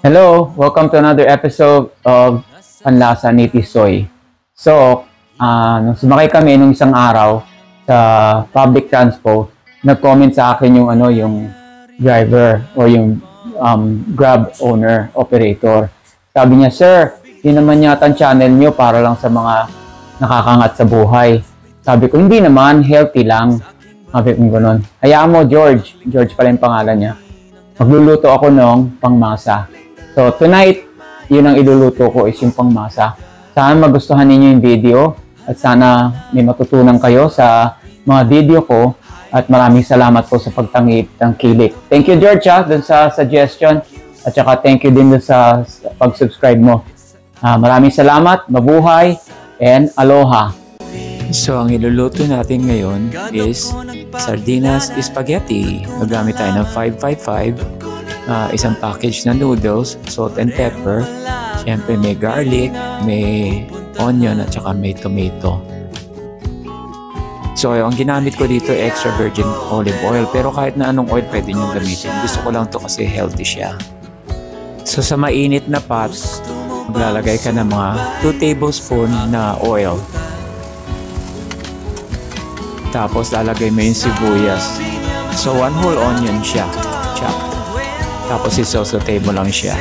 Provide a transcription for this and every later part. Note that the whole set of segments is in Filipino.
Hello! Welcome to another episode of Panlasa ni Tisoy. So, nung sumakay kami nung isang araw sa public transport, nag-comment sa akin yung driver o yung Grab owner, operator. Sabi niya, "Sir, yun naman yata ang channel nyo para lang sa mga nakakangat sa buhay." Sabi ko, "Hindi naman, healthy lang." Sabi ko gano'n. "Hayaan mo, George." George pala yung pangalan niya. Magluluto ako ng pangmasa. So, tonight, yun ang iluluto ko is yung pangmasa. Sana magustuhan ninyo yung video at sana may matutunan kayo sa mga video ko at maraming salamat po sa pagtangkilik. Thank you, George, dun sa suggestion at saka thank you din dun sa pag-subscribe mo. Maraming salamat, mabuhay, and aloha! So, ang iluluto natin ngayon is sardinas spaghetti. Magamit tayo ng 555. Isang package na noodles, salt and pepper. Siyempre may garlic, may onion at saka may tomato. So ang ginamit ko dito extra virgin olive oil, pero kahit na anong oil pwede nyo gamitin. Gusto ko lang to kasi healthy siya. So sa mainit na pot, maglalagay ka ng mga 2 tablespoon na oil. Tapos lalagay mo yung sibuyas. So 1 whole onion siya, chopped. Tapos isosaute mo lang siya.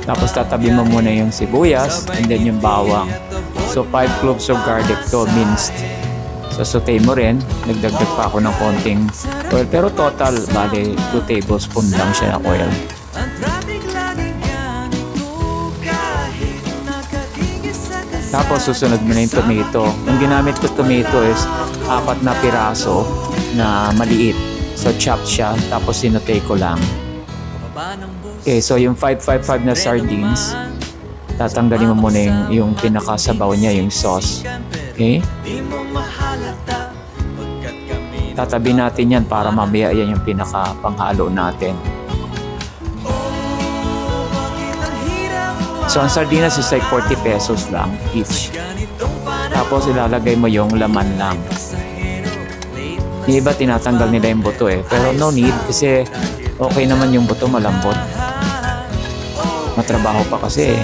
Tapos tatabi mo muna yung sibuyas and then yung bawang. So 5 cloves of garlic to, minced. So saute mo rin. Nagdagdag pa ako ng konting oil. Pero total, bale 2 tablespoon lang siya ng oil. Tapos susunod mo na yung tomato. Ang ginamit ko tomato is 4 na piraso na maliit. So, chopped siya, tapos sinute ko lang. Okay, so yung 555 na sardines, tatanggalin mo muna yung pinakasabaw niya, yung sauce. Okay? Tatabi natin yan para mamaya yan yung pinakapanghalo natin. So, ang sardinas is like 40 pesos lang each. Tapos, ilalagay mo yung laman lang. Yung iba tinatanggal nila yung buto pero no need kasi okay naman yung buto, malambot. Matrabaho pa kasi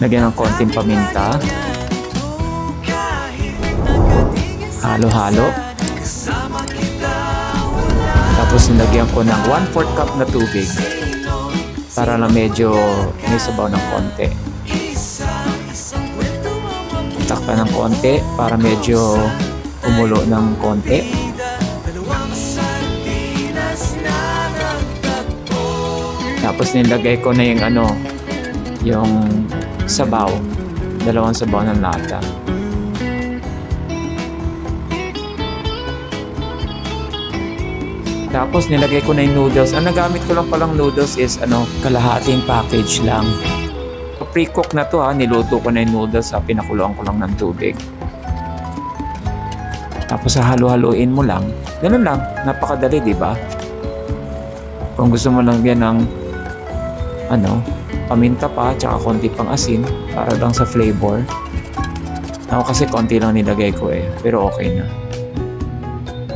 Lagyan ng konting paminta. Halo-halo. Tapos nilagyan ko ng 1/4 cup na tubig para na medyo may sabaw ng konti. Takpan ng konti para medyo kumulo ng konti. Tapos nilagay ko na yung sabaw, 2 sabaw ng lata. Tapos nilagay ko na yung noodles. Ang nagamit ko lang palang noodles is kalahating package lang. Pre-cook na to niluto ko na yung noodles pinakuluan ko lang ng tubig. Tapos halo-haluin mo lang. Ganun lang, napakadali, di ba? Kung gusto mo lang yan ng paminta pa, tsaka konti pang asin para lang sa flavor. Ako kasi konti lang nilagay ko pero okay na.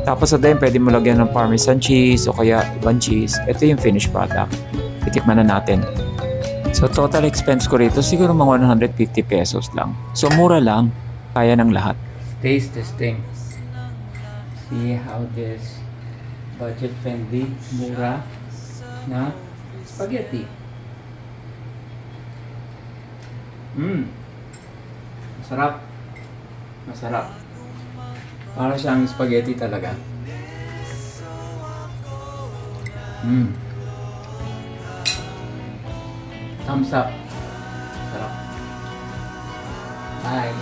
Tapos sa din, pwede mo lagyan ng parmesan cheese o kaya ibang cheese. Ito yung finished product. Titikman na natin. So total expense ko rito siguro mga 150 pesos lang. So mura lang, kaya ng lahat. Taste testing. See how this budget friendly, mura na spaghetti. Masarap. Masarap. Para siyang spaghetti talaga. Thumbs up. Sarap. Bye.